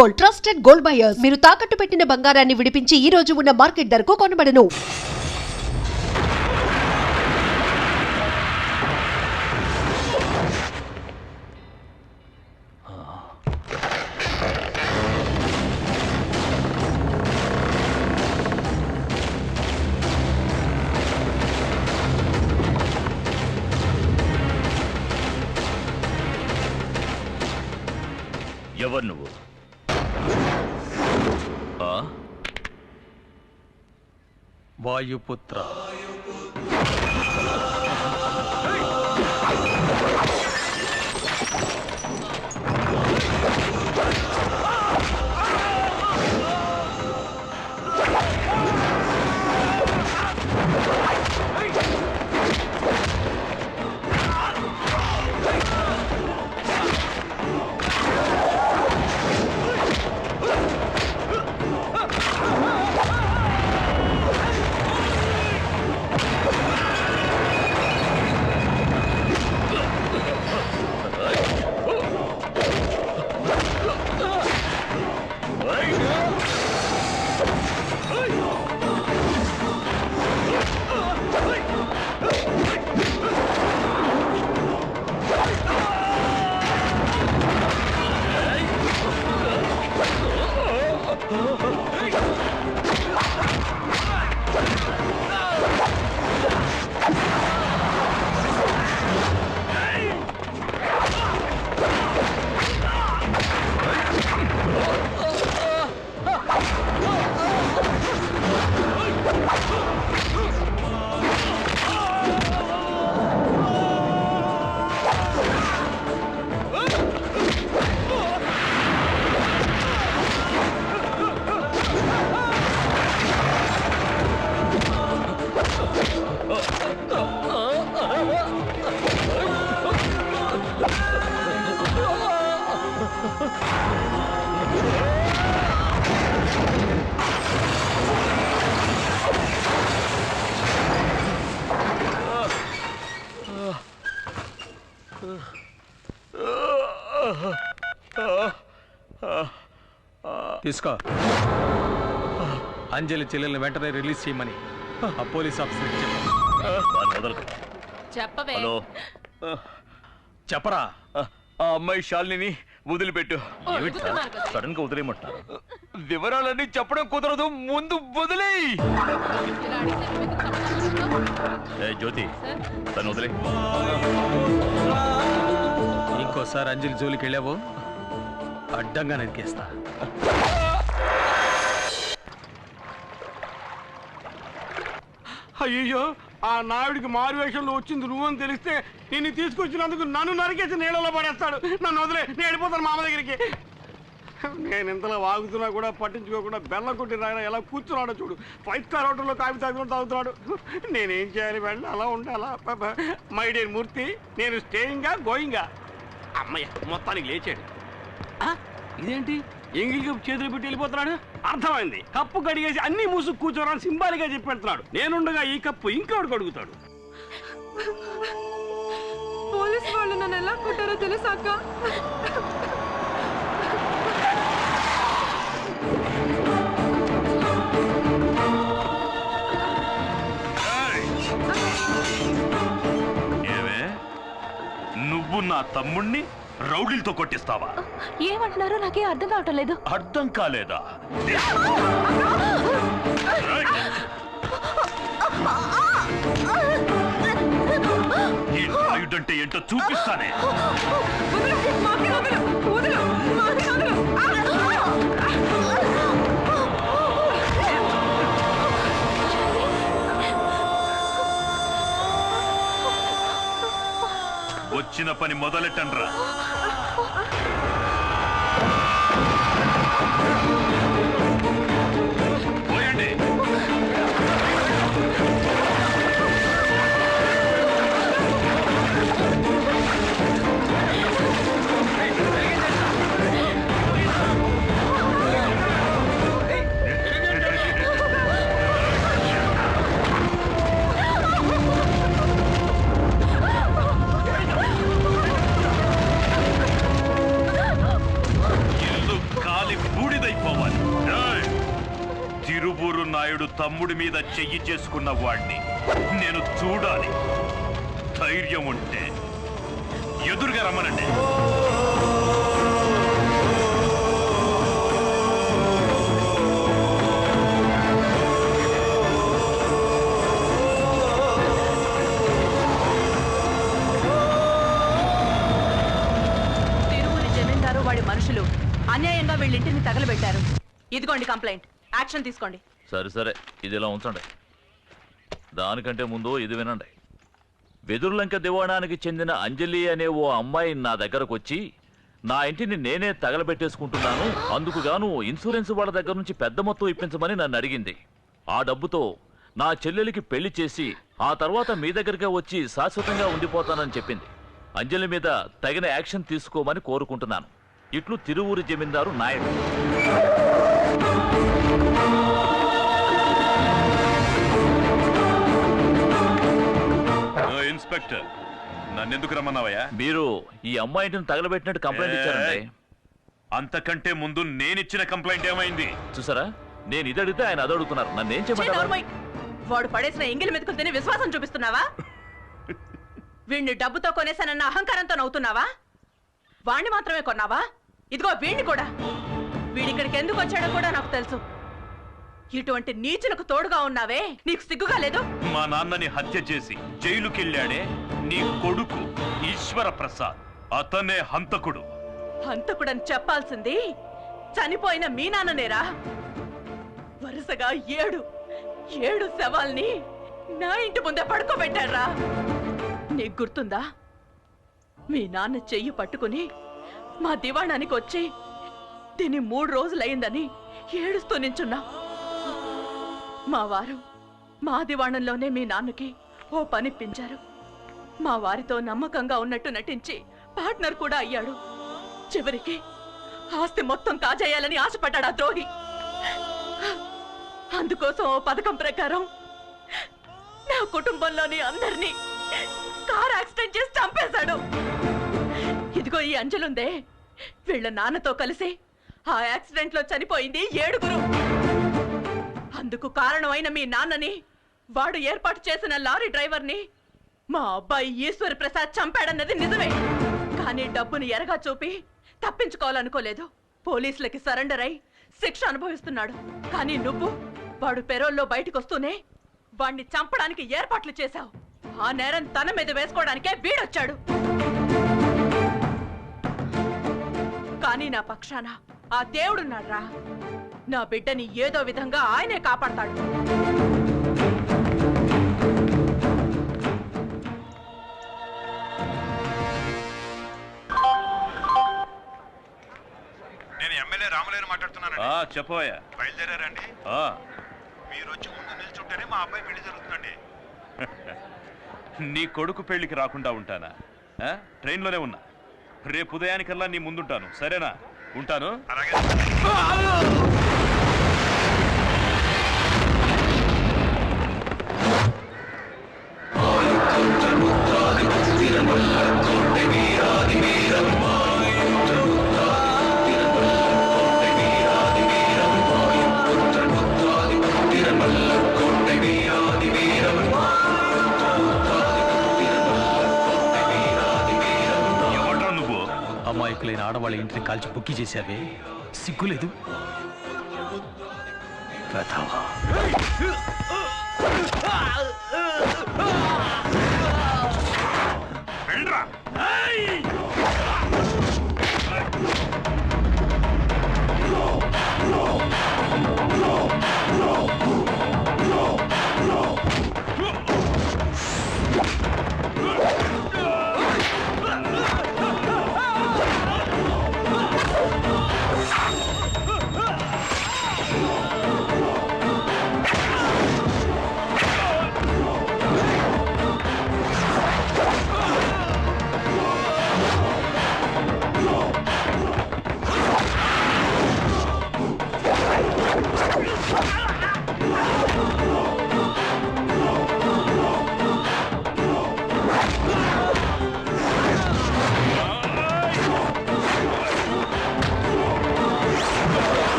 Gold, trusted gold buyers. మీరు తాకట్టు పెట్టిన బంగారాన్ని విడిపించి ఈ రోజు ఉన్న మార్కెట్ ధరకు కొనబడను. ఎవరు నువ్వు? వాయుపుత్ర. తీసుకో. అంజలి చెల్లెల్ని వెంటనే రిలీజ్ చేయమని ఆ పోలీస్ ఆఫీసర్కి చెప్పు. హలో, చెప్పరా. ఆ అమ్మాయి శాలిని వదిలిపెట్టు. సడన్ గా వదిలేయమంటున్నారు. వివరాలన్నీ చెప్పడం కుదరదు, ముందు వదిలే. జ్యోతి, తను వదిలే. ఇంకోసారి అంజలి జోలికి వెళ్ళావో అడ్డంగా నరికేస్తా. అయ్యో, ఆ నాయుడికి మారువేషంలో వచ్చింది నువ్వని తెలిస్తే నిన్ను తీసుకొచ్చినందుకు నన్ను నరికేసి నీళ్ళలో పడేస్తాడు. నన్ను వదిలే, నేను వెళ్ళిపోతాను మామ దగ్గరికి. నేను ఇంతలో వాగుతున్నా కూడా పట్టించుకోకుండా బెల్లం కొట్టి రాయన ఎలా కూర్చున్నాడో చూడు. 5 స్టార్ హోటల్లో కాఫీ తాగుతున్నాడు. నేనేం చేయాలి? వెళ్ళి అలా ఉండాలా? మై డియర్ మూర్తి, నేను స్టేయింగా గోయింగా? అమ్మయ్య, మొత్తానికి లేచాడు. ఇదేంటి ఎంగిల్ కప్పు చేతులు పెట్టి వెళ్ళిపోతున్నాడు? అర్థమైంది, కప్పు కడిగేసి అన్ని మూసు కూర్చోరని సింబాలిగా చెప్పి పెడుతున్నాడు. నేనుండగా ఈ కప్పు ఇంకోటి కడుగుతాడు. పోలీసు వాళ్ళు నన్ను ఎలా కొట్టారో తెలుసాక? ఏమే, నువ్వు నా తమ్ముణ్ణి రౌడీలతో కొట్టిస్తావా? ఏమంటున్నారో నాకే అర్థం కావటం లేదు. అర్థం కాలేదా? ఈ నాయుడంటే ఏంటో చూపిస్తానే. వచ్చిన పని మొదలెట్టండ్రా. పోయండి. నాయుడు తమ్ముడి మీద చెయ్యి చేసుకున్న వాడిని నేను చూడాలి. ధైర్యం ఉంటే ఎదురుగా రమ్మనండి. వాడి మనుషులు అన్యాయంగా వీళ్ళింటిని తగలబెట్టారు. ఇదిగోండి కంప్లైంట్, యాక్షన్ తీసుకోండి. సరే ఇది ఇలా ఉంచండి. దానికంటే ముందు ఇది వినండి. వెదురులంక దివాణానికి చెందిన అంజలి అనే ఓ అమ్మాయి నా దగ్గరకు వచ్చి నా ఇంటిని నేనే తగలబెట్టేసుకుంటున్నాను, అందుకు గాను ఇన్సూరెన్స్ వాళ్ళ దగ్గర నుంచి పెద్ద మొత్తం ఇప్పించమని నన్ను అడిగింది. ఆ డబ్బుతో నా చెల్లెలికి పెళ్లి చేసి ఆ తర్వాత మీ దగ్గరగా వచ్చి శాశ్వతంగా ఉండిపోతానని చెప్పింది. అంజలి మీద తగిన యాక్షన్ తీసుకోమని కోరుకుంటున్నాను. ఇట్లు తిరువూరి జమీందారు నాయుడు. ఇన్స్పెక్టర్, నన్నెందుకు రమ్మన్నావయ్యా? మీరు ఈ అమ్మాయిని తగలబెట్టినట్టు కంప్లైంట్ ఇచ్చారండి. అంతకంటే ముందు నేనిచ్చిన కంప్లైంట్ ఏమైంది? చూసారా, నేను ఇది అడిగితే ఆయన అది అడుగుతున్నారు. నన్ను ఏం చెప్పంటారు? వాడు పడేసిన ఎంగిలి మెతుకులు తిని విశ్వాసం చూపిస్తున్నావా? వీణ్ణి డబ్బుతో కొనేసానన్న అహంకారంతో నవ్వుతున్నావా? వాణ్ణి మాత్రమే కొన్నావా? ఇదిగో వీణ్ణి కూడా. వీడిక్కడికి ఎందుకు వచ్చాడో కూడా నాకు తెలుసు. ఇటువంటి నీచులకు తోడుగా ఉన్నావే, నీకు సిగ్గుగా లేదు? మా నాన్నని హత్య చేసి జైలుకెళ్ళాడే నీ కొడుకు ఈశ్వర ప్రసాద్, అతనే హంతకుడు. హంతకుడని చెప్పాల్సింది చనిపోయిన మీ నాన్ననేరా. వరుసగా ఏడు శవాల్ని నా ఇంటి ముందే పడుకోబెట్టారా. నీకు గుర్తుందా? మీ నాన్న చెయ్యి పట్టుకుని మా దివాణానికి వచ్చి దీన్ని 3 రోజులయ్యిందని ఏడుస్తూ నించున్నా. మా వారు మా దివాణంలోనే మీ నాన్నకి ఓ పనిప్పించారు. మా వారితో నమ్మకంగా ఉన్నట్టు నటించి పార్ట్నర్ కూడా అయ్యాడు. చివరికి ఆస్తి మొత్తం కాజేయాలని ఆశపడ్డాడు ఆ ద్రోహి. అందుకోసం ఓ పథకం ప్రకారం నా కుటుంబంలోని అందరినీ కార్ యాక్సిడెంట్ చేసి చంపేశాడు. ఇదిగో ఈ అంజలుందే, వీళ్ళ నాన్నతో కలిసి ఆ యాక్సిడెంట్ లో చనిపోయింది 7గురు. అందుకు కారణమైన మీ నాన్నని, వాడు ఏర్పాటు చేసిన లారీ డ్రైవర్ని మా అబ్బాయి ఈశ్వర్ ప్రసాద్ చంపాడన్నది నిజమే. కానీ డబ్బుని ఎరగా చూపి తప్పించుకోవాలనుకోలేదు. పోలీసులకి సరెండర్ అయి శిక్ష అనుభవిస్తున్నాడు. కానీ నువ్వు వాడు పెరోల్లో బయటకు వస్తూనే వాణ్ణి చంపడానికి ఏర్పాట్లు చేశావు. ఆ నేరం తన మీద వేసుకోవడానికే వీడొచ్చాడు. కానీ నా పక్షాన ఆ దేవుడున్నాడ్రా. నా బిడ్డని ఏదో విధంగా ఆయనే కాపాడతాడు. నేను ఎమ్మెల్యే రామలేని మాట్లాడుతున్నాను. చెప్పవయ్యా. బయలుదేరారండి? మీరు వచ్చి ముందు నిల్చుంటేనే మా అబ్బాయి పెళ్లి జరుగుతుందండి. నీ కొడుకు పెళ్లికి రాకుండా ఉంటానా? ట్రైన్లోనే ఉన్నా. రేపు ఉదయానికల్లా నీ ముందుంటాను, సరేనా? ఉంటాను. అలాగే. అమాయకులైన ఆడవాళ్ళ ఇంటిని కాల్చి బుక్కి చేశావే, సిగ్గులేదు?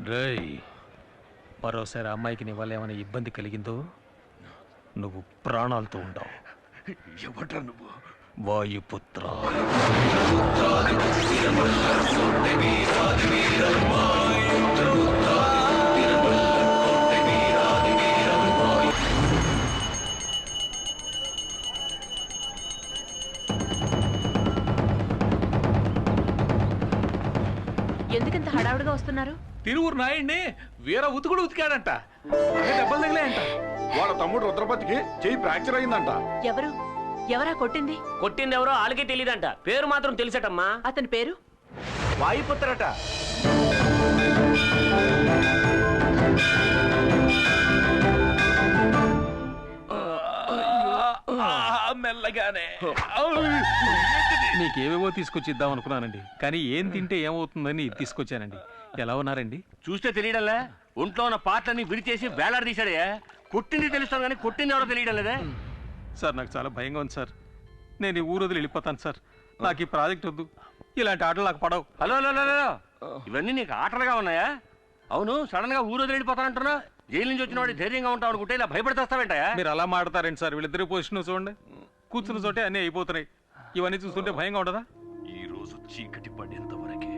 రేయ్, మరోసారి అమ్మాయికి నీ వల్ల ఏమైనా ఇబ్బంది కలిగిందో నువ్వు ప్రాణాలతో ఉండవు. ఎవడ్రా నువ్వు? వాయుపుత్ర. ఎందుకంత హడావుడిగా వస్తున్నారు? తిరువురు నాయుడిని వీర ఉతుకుడు ఉతికాడంట. దెబ్బలు తగిలాయంట. వాళ్ళ తమ్ముడు రుద్రపతికి చెయ్యి ఫ్రాక్చర్ అయిందంట. ఎవరా కొట్టింది? కొట్టింది ఎవరో వాళ్ళకే తెలియదంట. పేరు మాత్రం తెలిసటమ్మా. అతని పేరు వాయుపుత్రట. మెల్లగానే నీకేవేవో తీసుకొచ్చి ఇద్దాం అనుకున్నానండి, కానీ ఏం తింటే ఏమవుతుందని ఇది తీసుకొచ్చానండి. ఎలా ఉన్నారండి? చూస్తే తెలియడంలే. ఒంట్లో ఉన్న పాటలన్నీ విడిచేసి వేలాడదీశాడే. కొట్టింది తెలుస్తాను కానీ కొట్టింది ఎవరో తెలియడం లేదే. సార్ నాకు చాలా భయంగా ఉంది సార్. నేను ఈ ఊరు వదిలి వెళ్ళిపోతాను సార్. నాకు ఈ ప్రాజెక్ట్ వద్దు. ఇలాంటి ఆటలు నాకు పడవు. హలో హలో హలో, ఇవన్నీ నీకు ఆటలుగా ఉన్నాయా? అవును, సడన్ గా ఊరు వదిలి వెళ్ళిపోతానంటున్నా. జైలు నుంచి వచ్చిన వాడి ధైర్యంగా ఉంటావు అనుకుంటే ఇలా భయపడితేస్తావేంటయా? మీరు అలా మాడతారండి సార్. వీళ్ళిద్దరి పొజిషన్ చూడండి. కూర్చున్న చోటే అన్నీ అయిపోతున్నాయి. ఇవన్నీ చూస్తుంటే భయంగా ఉండదా? ఈ రోజు చీకటి పడేంత వరకే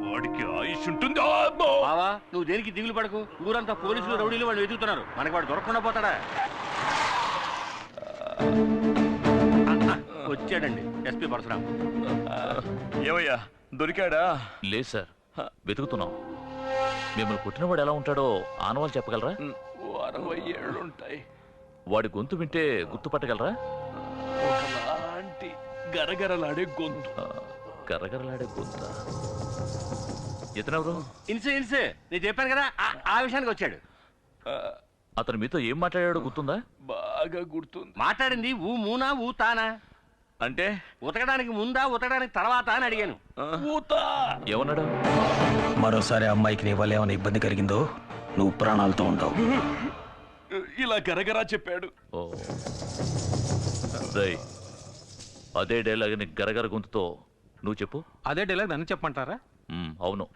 వాడికి ఆయుష్ ఉంటుంది. బావా, నువ్వు దేనికి దిగులు పడకు. ఊరంతా పోలీసులు రౌడీలు వాళ్ళు వెతుకుతున్నారు. మనకి వాడు దొరకకుండా పోతాడా? వచ్చాడండి ఎస్పీ పరశురాం. ఏమయ్యా, దొరికాడా? లేదు సార్, వెతుకుతున్నాం. మిమ్మల్ని పుట్టినవాడు ఎలా ఉంటాడో ఆనవాళ్ళు చెప్పగలరా? 60 ఏళ్ళుంటాయి. వాడి గొంతు వింటే గుర్తుపట్టగలరా? ఒకలాంటి గరగరలాడే గొంతు. గరగరలాడే గొంత. ఇతనెవరు? ఇన్సే నేను చెప్పాను కదా, ఆ విషయానికి వచ్చాడు. అతను మీతో ఏం మాట్లాడాడో గుర్తుందా? బాగా గుర్తుంది. మాట్లాడింది ఊ మూనా ఊ తానా అంటే ఉతకడానికి ముందా ఉతకడానికి తర్వాత అని అడిగాను. ఏమన్నాడు? మరోసారి అమ్మాయికి నీ వల్ల ఏమైనా ఇబ్బంది కలిగిందో నువ్వు ప్రాణాలతో ఉండవు. ఇలా గరగరా చెప్పాడు. ఓ రేయ్, అదే డైలాగ్ని గరగర గొంతుతో నువ్వు చెప్పు. అదే డైలాగ్ నన్ను చెప్పమంటారా? అవును.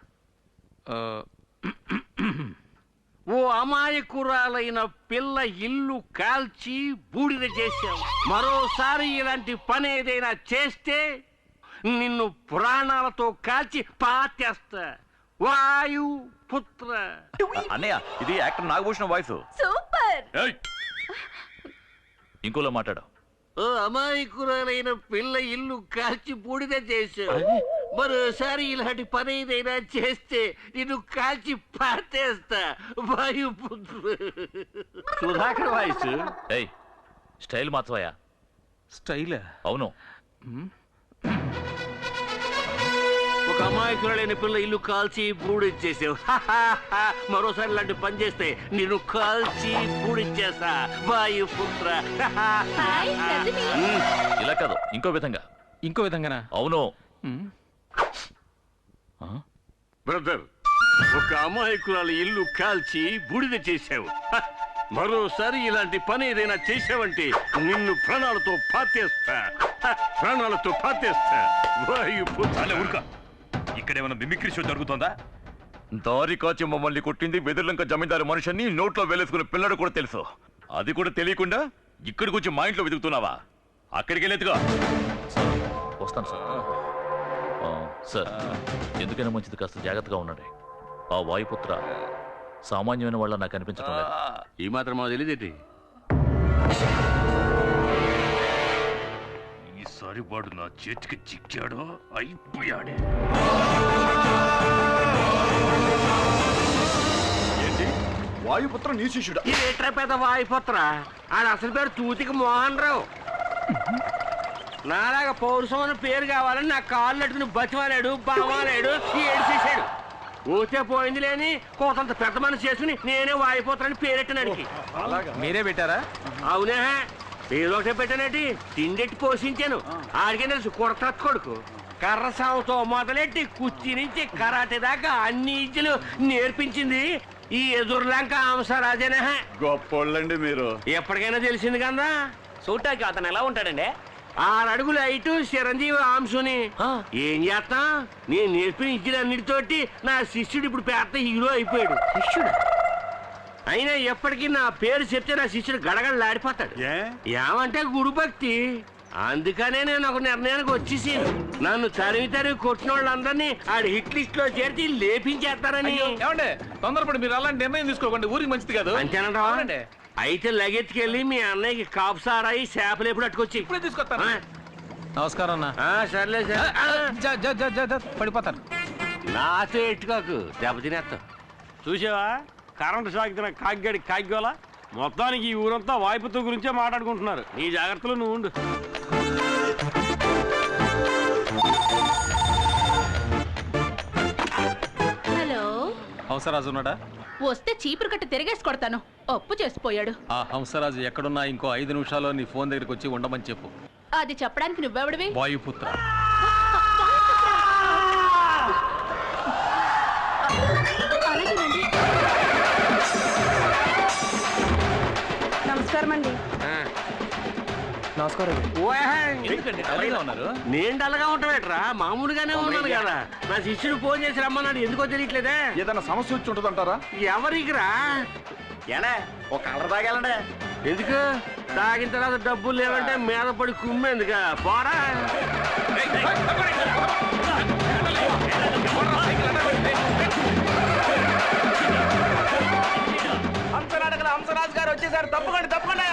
ఓ అమాయకురాలైన పిల్ల ఇల్లు కాల్చి బూడిద చేశావు. మరోసారి ఇలాంటి పని ఏదైనా చేస్తే నిన్ను ప్రాణాలతో కాల్చి పాతేస్తా. వాయు పుత్ర. అన్నయ్య, ఇది యాక్టర్ నాగభూషణం వాయిస్. సూపర్. ఇంకోలా మాట్లాడు. ఓ అమాయకురాలైన పిల్ల ఇల్లు కాల్చి బూడిద చేశావు. మరోసారి ఇలాంటి పని ఏదైనా చేస్తే నిన్ను కాల్చి పాతేస్తా. వాయుపుత్ర. సుధాకర్ వాయిస్. ఏయ్, స్టైల్ మార్చవయ్యా. స్టైల్? అవును. ఒక అమాయకురాలైన పిల్ల ఇల్లు కాల్చి బూడిచ్చేసావు. మరోసారి ఇలాంటి పని చేస్తే నిన్ను కాల్చి బూడిచ్చేస్తా. వాయుపుత్ర. ఇలా కాదు, ఇంకో విధంగా. ఇంకో విధంగానా? అవును. బ్రదర్, ఒక అమాయకురాలు ఇల్లు కాల్చి బూడిద చేశావు. మరోసారి ఇలాంటి పని ఏదైనా చేశావంటే నిన్ను ప్రాణాలతో పాతేస్తా. ప్రాణాలతో పాతేస్తా. చాలా ఊరుక. ఇక్కడేమైనా మిమిక్రీ షో జరుగుతుందా? దారి కాచి మమ్మల్ని కొట్టింది వెదుర్లంక జమీందారు మనుషుని నోట్లో వేలేసుకున్న పిల్లడు కూడా తెలుసు. అది కూడా తెలియకుండా ఇక్కడికి వచ్చి మా ఇంట్లో వెతుకుతున్నావా? అక్కడికి వెళ్ళేదిగా. వస్తాను సార్. సార్, ఎందుకైనా మంచిది కాస్త జాగ్రత్తగా ఉండండి. ఆ వాయుపుత్ర సామాన్యమైన వాళ్ళ నాకు అనిపించడం లేదు. ఈ మాత్రం మాకు తెలియదేంటి? ఈసారి వాడు నా చేతికి చిక్కాడో అయిపోయాడే. ఏంటి, వాయుపుత్ర నీ శిష్యుడా? ఇదేట్రా పెద్ద వాయుపుత్ర? ఆయన అసలు పేరు తూతికి మోహన్ రావు. నాలాగా పౌరుషం అని పేరు కావాలని నా కాళ్ళు అట్టుకుని బతిమాలాడు, బామాలాడు, ఏడ్చేసాడు. ఊతే పోయింది లేని కోతంత పెద్ద మనసు చేసుకుని నేనే వాయిపోతానని పేరెట్టినాడికి. మీరే పెట్టారా? అవునే, పేరులోటే పెట్టానటి. తిండెట్టి పోషించాను. ఆడికే తెలుసు కొడత కొడుకు. కర్ర సాగుతో మొదలెట్టి కుర్చీ నుంచి కరాటే దాకా అన్ని ఇజ్జలు నేర్పించింది ఈ ఎదురులంక అంశరాజనే. గొప్పోళ్ళండి మీరు. ఎప్పటికైనా తెలిసింది కదా. చూడటానికి అతను ఎలా ఉంటాడండి? 6 అడుగులు హైటు చిరంజీవి ఆంశుని ఏం చేస్తా నేను నేర్పిన ఇచ్చినన్నిటితోటి నా శిష్యుడు ఇప్పుడు పెద్ద హీరో అయిపోయాడు. శిష్యుడు అయినా ఎప్పటికీ నా పేరు చెప్తే నా శిష్యుడు గడగడలాడిపోతాడు. ఏమంటే గురు భక్తి. అందుకనే నేను ఒక నిర్ణయానికి వచ్చేసి నన్ను తరిమి కొట్టిన వాళ్ళందరినీ ఆడి హిట్ లిస్ట్ లో చేర్చి లేపించేస్తారని. తొందరపడి మీరు అలాంటి నిర్ణయం తీసుకోకండి, ఊరికి మంచిది కాదు. అంతేనంటావా? అయితే లగెత్తుకెళ్ళి మీ అన్నయ్యకి కాపు సారాయి చేపలు ఎప్పుడు అట్టుకొచ్చి ఇప్పుడే తీసుకొస్తాను. నమస్కారం అన్న. సర్లే సార్. పడిపోతాను. నాతో ఎట్టుకోకు, దెబ్బతినేస్తావు. చూసావా కరెంటు సాగుతున్న కాగ్గాడి కాగ్గోల. మొత్తానికి ఈ ఊరంతా వాయిపుతో గురించే మాట్లాడుకుంటున్నారు. నీ జాగ్రత్తలో నువ్వు ఉండు. హలో, హంసరాజు ఉన్నాడా? వస్తే చీపురు కట్ట తిరిగేసి కొడతాను. అప్పు చేసిపోయాడు. ఆ హంసరాజు ఎక్కడున్నా ఇంకో 5 నిమిషాల్లో నీ ఫోన్ దగ్గరికి వచ్చి ఉండమని చెప్పు. అది చెప్పడానికి నువ్వెవడివి? వాయుపుత్ర. అలాగేనండి. నమస్కారం అండి. నేను డల్గా ఉంటావేట్రా? మామూలుగానే ఉన్నాను కదా. నా శిష్యుడు ఫోన్ చేసి రమ్మన్నాడు, ఎందుకో తెలియట్లేదే. ఏదైనా సమస్య వచ్చి ఉంటుందంటారా? ఎవరికిరా? ఏనా ఒక కలర్ తాగాలంటే ఎందుకు? తాగిన తర్వాత డబ్బులు లేవంటే మీద పడి కుమ్మేందుక? పోరా. హంసరాజు గారు వచ్చేసారు, తప్పకండి తప్పకండి.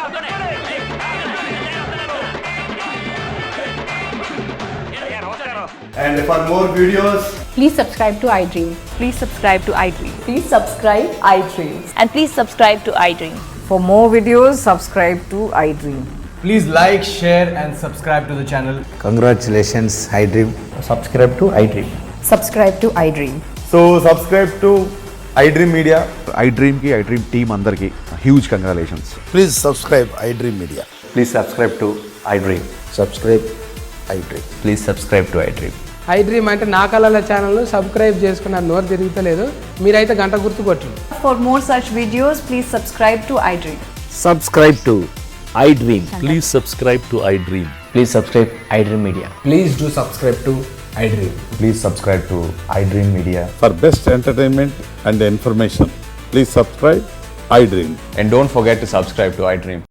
And for more videos, please subscribe to iDream. Please subscribe to iDream. Please subscribe iDream. And please subscribe to iDream. For more videos, subscribe to iDream. please like, share and subscribe to the channel. Congratulations, iDream. Subscribe to iDream. Subscribe to iDream. So subscribe to iDream Media. iDream की iDream team अंदर की huge congratulations. Please subscribe iDream Media. Please subscribe to iDream. Subscribe iDream. Please subscribe to iDream. iDream అంటే నా కళల channel subscribe చేసుకున్న నోరు తిరుగుతలేదు. మీరైతే గంట గుర్తు కొట్టండి. For more such videos, please subscribe to iDream. Subscribe to iDream. Please subscribe to iDream. Please subscribe iDream Media. Please do subscribe to iDream. Please subscribe to iDream Media. For best entertainment and information, please subscribe iDream. And don't forget to subscribe to iDream.